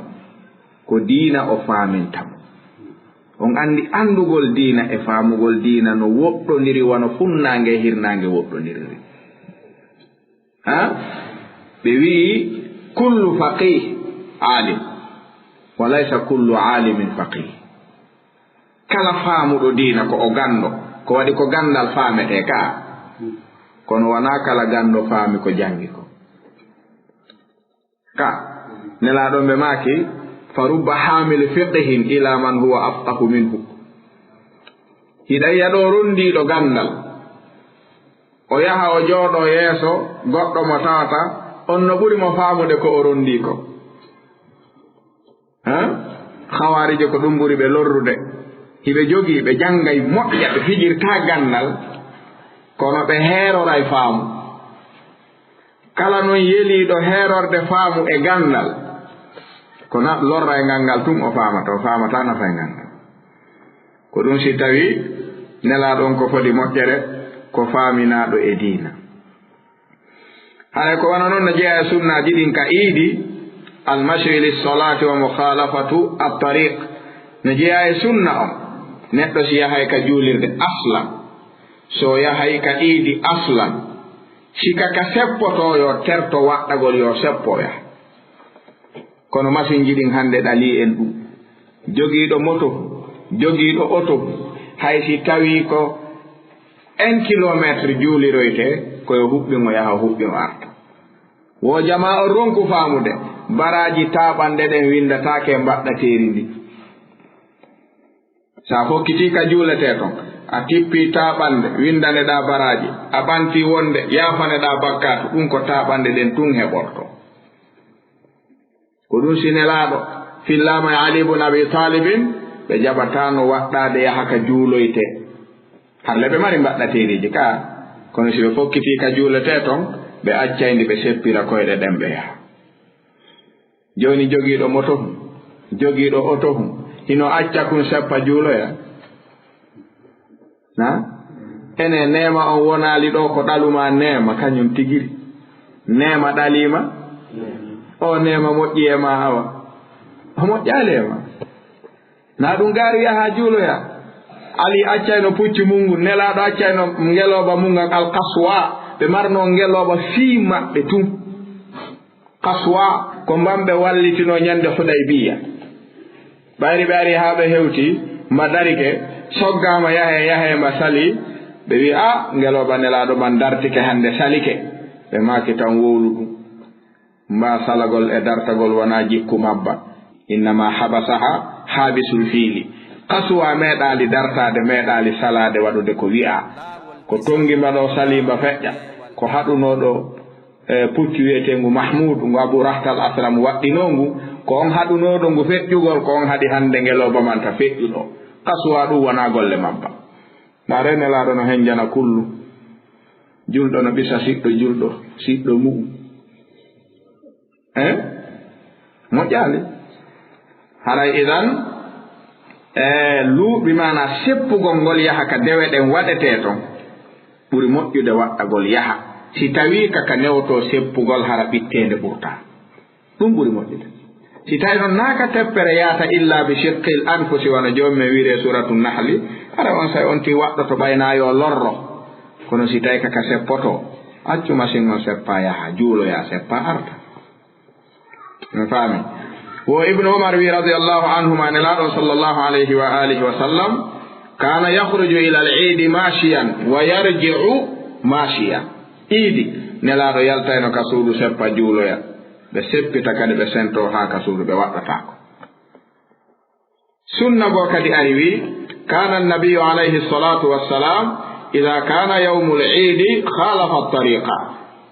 ko diina o faamintamo on andi andugol diina e faamugol diina no woɗɗoniri wano funnaange e hirnaange woɗɗoniriri ha ɓe wii kullu faqih alim wa laysa kullu alimin faqih kala faamuɗo diina ko o ganndo ko waɗi ko ganndal faamete ka kono wona kala ganndo faami ko jangi ko ka nelaaɗo ɓe maaki farubba hamili fiqihin ila man huwa afqahu minhu hiɗaya ɗo rondiɗo gandal o yaha o jooɗo yeeso goɗɗo mo tawata on no ɓuri mo faamude ko o rondi ko hawaarijo ko ɗum ɓuri ɓe lorrude hiɓe jogii ɓe janngay moƴƴa ɓe fijirta gandal kono ɓe heeroray faamu kala noon yeliiɗo heerorde faamu e gandal kono lorra e ngal tum o faamata nafa e ngal ko ɗum si tawi nelaaɗon ko foti moƴƴere ko faaminaaɗo e diina haray ko wana noon no jeeya e sunnaaji ɗin ka iidi almashri lissolati wa mukhalafatu attariq no jeeya e sunna on neɗɗo si yahay ka juulirde aslan so yahay ka iidi aslan sika ka seppoto yo terto waɗɗagol yo seppoya kono machine ji ɗin hannde ɗali en ɗum jogiiɗo moto jogiiɗo auto hay si tawi ko 1 kilométre juuliroyte koyo huɓɓimo yaha huɓɓimo arta wo jama o ronku faamude baraji taaɓanɗe ɗen windataake mbaɗɗateeri ndi sa hokkiti ka juulete ton a tippi taaɓanɗe windaneɗa baraji a ɓanti wonde yaafaneɗa bakkatu ɗum ko taaɓanɗe ɗen tun heɓorto ko ɗum sinelaaɗo fillama e ali ibn abi talibin ɓe jaɓatano waɗɗade yaha ka juuloyte harle ɓe mari mbaɗɗateriji ka kono si ɓe fokkiti ka juulete ton ɓe accayndi ɓe seppira koyɗe ɗen ɓe yaha joni jogiiɗo moto hum jogiiɗo auto hum hino acca kum seppa juuloya na ene neema on wonaali ɗo ko ɗaluma neema kañum tigiri neema ɗalima o neema moƴƴi e ma awa o moƴƴaali e ma na ɗum gaari yaha juuloya ali accayno pucci mungu nelaaɗo accayno ngelooba mungal alkaswa ɓe marno ngelooba fii maɓɓe tun kaswa ko mbamɓe wallitino ñande hudaybiya ɓayri ɓe ari haa ɓe hewti mba darike soggaama yahe mba sali ɓe wi a ngeloba nelaɗo man dartike hande salike ɓe maki tan wowlu ɗum mba salagol e dartagol wona jikku mabba innama habasaha habisul fiili kasuwa meeɗali dartade meeɗali salade waɗude ko wi'a ko tongima ɗo salimba feƴƴa ko haɗunoɗo puccu wiyetengu mahmoudou ngu abou rahtal asram waɗɗinongu ko on haɗunoɗo ngu feƴƴugol ko on haɗi hande ngeloba man ta feƴƴuɗo kasuwa ɗum wona golle mabba na renelaɗo no hen jana kullu julɗo no ɓisa siɗɗo mu'u moƴƴali haray idan luuɓi mana seppugol ngol yaha ka dewe ɗen waɗete ton ɓuri moƴƴude waɗɗagol yaha si tawi kaka newto seppugol hara ɓittende ɓurta ɗum ɓuri moƴƴude si tawi noon naaka teppere yaata illa bi shiqqil anfusi wona jomumen wiire suratu nahli hara on say on ti waɗɗoto ɓaynayo lorro kono si tawi kaka seppoto accu machine on seppa yaha juuloya seppa arta mi faami wo ibnu umar wi radiallahu anhuma nelaɗon sallllahu alayhi wa alihi wa sallam kana yahruju ila al idi mashiyan wa yarji'u mashiya iidi nelaɗo yaltayno ka suudu seppa juuloya ɓe seppita kadi ɓe sento ha ka suudu ɓe waɗɗatako sunna bo kadi ari wi kana annabiyu alayhi salatu wassalam ida kana yawmu l idi khalafa tariqa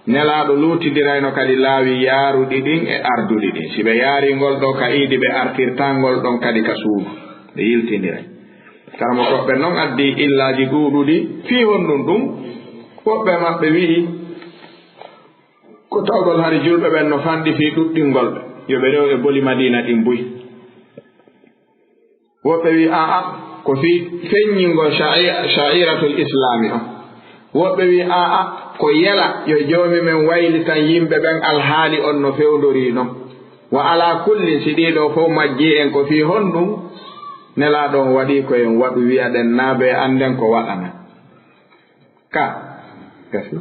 nelaɗo luutidirayno kadi laawi yaaruɗi ɗin e arduɗi ɗin si ɓe yaari ngol ɗo ka iidi ɓe artirtangol ɗon kadi ka suudu ɓe yiltidiray karamo koɓɓe noon addi illaji ɗuuɗuɗi fii honɗum ɗum woɓɓe maɓɓe wi'i ko tawgol hari julɓe ɓen no fanɗi fii ɗuɗɗingol ɓe yo ɓe rew e boli madina ɗin buy woɓɓe wi aa ko fii feññingol sha'iratul islami on woɓɓe wi aa ko yela yo joomi men waylitan yimɓe ɓen alhaali on no fewdori non wa ala kulli si ɗiɗo fof majji en ko fii honɗum nelaɗon waɗi ko en waɗu wiyaɗen naaɓe anden ko waɗana ka gasi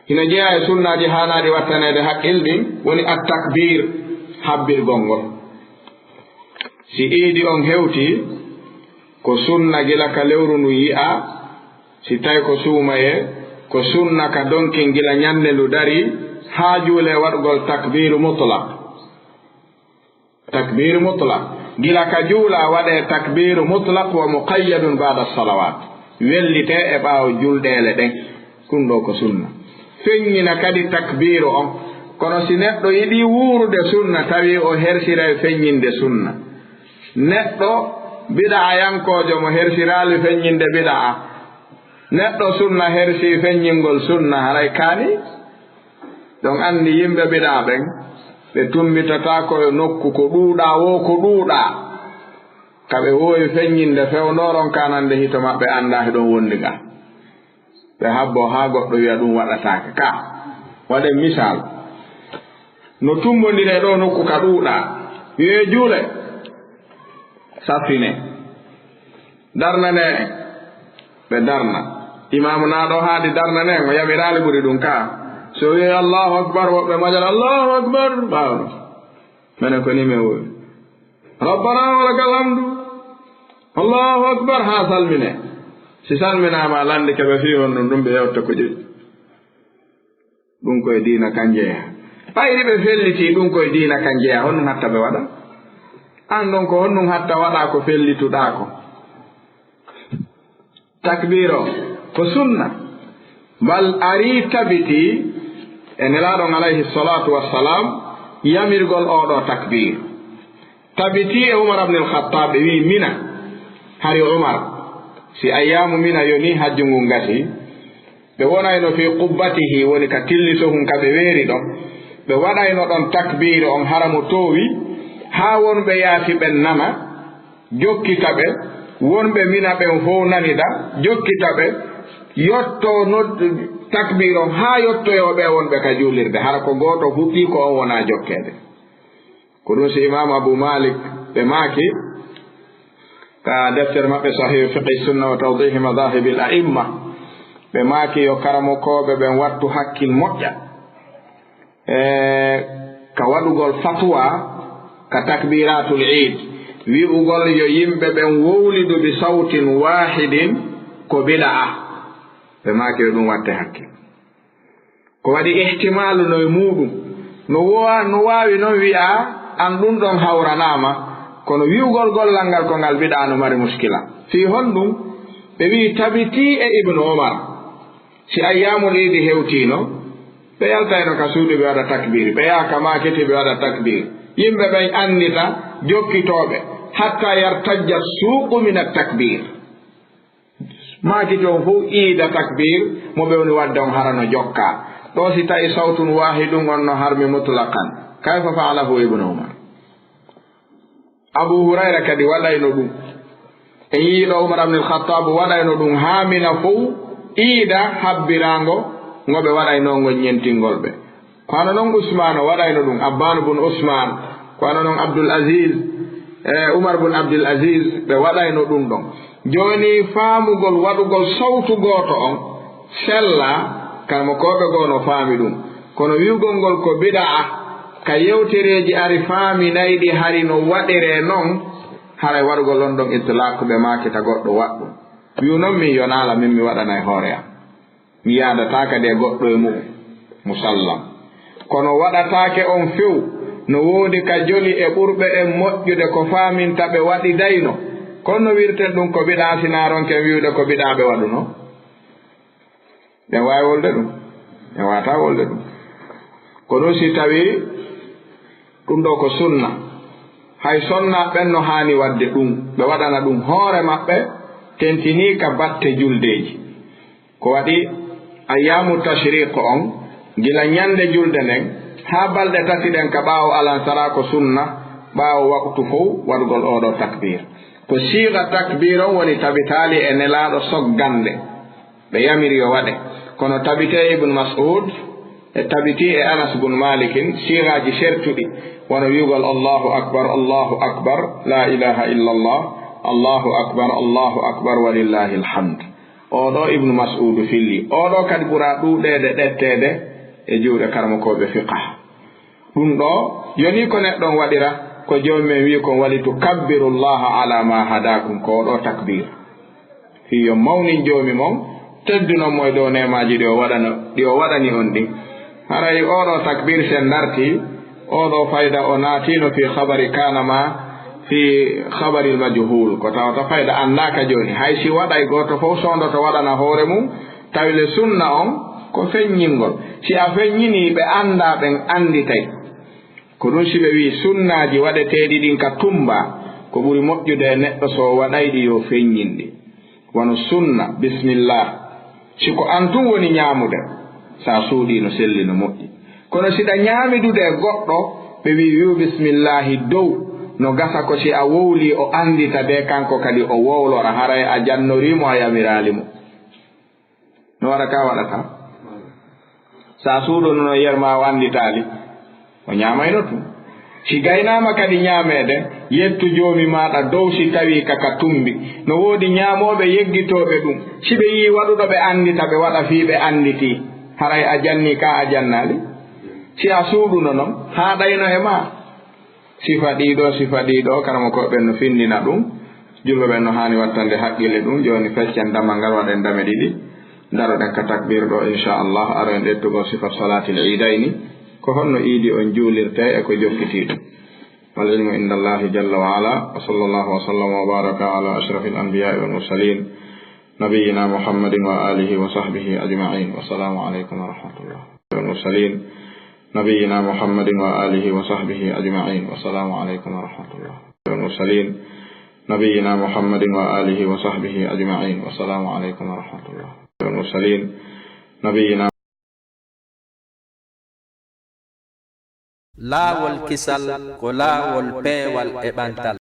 ina jeeya e sunnaji hanaɗi wattanede haqqilɗin woni at takbir habbirgol ngol si iidi on hewti ko sunna gila ka lewru ndu yi'a si tawi ko suumaye ko sunna ka donkin gila ñande ndu dari haa juule waɗgol takbiru mutlaq gila ka juula waɗe takbiru mutlaq wa muqayyadun ba'da salawat wellite e ɓaawo julɗeele ɗen ɗum ɗo ko sunna feññina kadi takbiru on kono si neɗɗo yiɗi wuurude sunna tawi o hersira e feññinde sunna neɗɗo bidaa yankojo mo hersiraali feññinde bidaa neɗɗo sunna hersi feññingol sunna haray kaani ɗon anndi yimɓe bidaa ɓen ɓe tumbitata koye nokku ko ɗuuɗaa wo ko ɗuuɗaa ka ɓe woowi feññinde fewnooron kanande hito maɓɓe annda heɗon wondi ga ɓe habbo haa goɗɗo wiya ɗum waɗataake ka waɗen misal no tumbondire ɗo nokku ka ɗuuɗaa wiye juule saffine darnane ɓe darna imamu naɗo haadi darnane o yamirali ɓuri ɗum ka so wiye allahu akbar woɓɓe majal allahu akbar ɓawno mene ko ni men wowi rabbana walakal hamdu allahu akbar ha salmine si salminama landi keɓe fi hon ɗum ɓe yewta ko ƴeƴi ɗum koye diina kan jeeya ɓayri ɓe felliti ɗum koye diina kan jeeya honɗum hatta ɓe waɗa an ɗon ko honɗum hatta waɗa ko fellituɗa ko takbiro ko sunna bal ari tabiti e nelaɗon alayhi salatu wassalam yamirgol oɗo takbir tabiti e umar abne alkhattab ɓe wi mina hari umar si ayyamu mina yoni hajju ngun gasi ɓe wonayno fi qubbatihi woni ka tillitohum ka ɓe weeri ɗon ɓe waɗayno ɗon takbir on haramo towi haa wonɓe yaafi ɓen nana jokkita ɓe wonɓe mina ɓen fof nanida jokkita ɓe yotto takbir on haa yottoyoɓe wonɓe ka juulirde hara ko gooto fuɗɗi ko on wona jokkede ko ɗum si imamu abou malik ɓe maaki ka deftere maɓɓe sahihu fiqhi sunna wa tawdihi madahibi l a'imma ɓe maaki yo karamokoɓe ɓen wattu hakkil moƴƴa ka waɗugol fatwa ka takbiratul eid wi'ugol yo yimɓe ɓen wowlidu bi sawtin wahidin ko bida'a ɓe maaki ɗum watte hakke ko waɗi ihtimalu no e muɗum no waawi noon wi'a an ɗum ɗon hawranama kono wi'ugol gollal ngal ko ngal mbiɗa no mari muskila fi honɗum ɓe wi tabiti e ibnu omar si ayyamul idi hewtino ɓe yaltayno ka suudu ɓe waɗa takbir ɓe yaha ka maketi ɓe waɗa takbir yimɓe ɓen andita jokkitoɓe hatta yartajja suuqu min attakbir makiti on fof iida takbir mo ɓe woni wadde on harano jokka ɗo si tawi sawtun wahidun on no harmi mutlaqan kayfa fa'alahu ibnu umar abu hurayra kadi waɗayno ɗum e yiiɗo umar abne alkhatab waɗayno ɗum haamina fof iida habbirango ngoɓe waɗayno ñentingol ɓe kono noon usman waɗayno ɗum abbanu bun usman kono noon abdoul aziz umar bun abdoul aziz ɓe waɗayno ɗum ɗon joni faamugol waɗugol sawtu gooto on sella kamo koɓe goo no faami ɗum kono wi'ugol ngol ko bida'a ka yewtereji ari faaminayɗi hari no waɗire noon haray waɗugol on ɗon itlaq ɓe makita goɗɗo waɗɗum wi'u noon min yonaala min mi waɗana e hoore am mi yadataka de goɗɗo e mum musallam kono waɗatake on few no woodi ka joli e ɓurɓe en moƴƴude ko faaminta ɓe waɗi dayno kono no wirten ɗum ko biɗa sinaron ken wiwde ko biɗa ɓe waɗuno ɓe wawi wolde ɗum ɓe wata wolde ɗum ko ɗum si tawi ɗum ɗo ko sunna hay sonna ɓen no hani wadde ɗum ɓe waɗana ɗum hoore maɓɓe tentini ka batte juldeji ko waɗi ayyamu tashriq on gila ñande julde nden ha balɗe tati ɗen ka ɓaawo alansara ko sunna ɓaawo waktu fof waɗugol oɗo takbir ko siiga takbir on woni tabitali e nelaɗo soggande ɓe yamiri yo waɗe kono tabite ibnu mas'ud e tabiti e anas bun malikin siigaji sertuɗi wono wiugol allahu akbar la ilaha illa allah allahu akbar walillahi alhamd oɗo ibnu mas'ud filli oɗo kadi ɓura ɗuɗede ɗettede e juuɗe karmakoɓe fiqa ɗum ɗo yoni ko neɗɗon waɗira ko jomumen wi kon wali tukabbiru llaha ala ma hadakum ko oɗo takbir fiyo mawnin jomi mon teddunon moye dow nemaji ɗi o waɗani on ɗi haray oɗo takbir sen darti oɗo fayda o naatino fi habari kanama fi habaril majhul ko tawata fayda andaka joni hay si waɗay goto fof sondoto waɗana hoore mum tawile sunna on ko feññingol si a feññini ɓe anda ɓen anditay ko ɗum si ɓe wi sunnaji waɗeteɗi ɗin ka tumba ko ɓuri moƴƴude e neɗɗo so waɗayɗi yo feññinɗi wono sunna bisimillah siko an tun woni ñamude sa suuɗi no selli no moƴƴi kono siɗa ñamidude e goɗɗo ɓe wi wiu bisimillahi dow no gasa ko si a wowli o andita de kanko kadi o wowlora haray a jannorimo a yamiralimo no waɗa ka waɗata sa suuɗo no yerma o anditali o ñamayno tum si gaynama kadi ñamede yettu joomi maɗa dow si tawi kaka tumbi no woodi ñamoɓe yeggitoɓe ɗum si ɓe yi waɗuɗo ɓe andita ɓe waɗa fi ɓe anditi haray a janni ka a jannali si a suuɗuno noon ha ɗayno e ma sifa ɗiɗo karama koɓen no findina ɗum julɓe ɓen no hani wattande haqqille ɗum joni feccen damal ngal waɗen dame ɗiɗi daroɗen ka takbir ɗo inchallah aro en ɗettugo sifa salatil idayni ko honno iidi on juulirte e ko jokkitiɗum wal ilmu inda allahi jalla wa ala wa sallallahu wa sallama wa baraka ala ashrafil anbiya'i wal mursalin nabiyina muhammadin wa alihi wa sahbihi ajma'in wa assalamu alaykum wa rahmatullah wal mursalin نبينا محمد وآله وصحبه أجمعين والسلام عليكم ورحمة الله والمرسلين نبينا محمد وآله وصحبه أجمعين والسلام عليكم ورحمة الله والمرسلين نبينا لا والكسل ولا والبي والإبانتال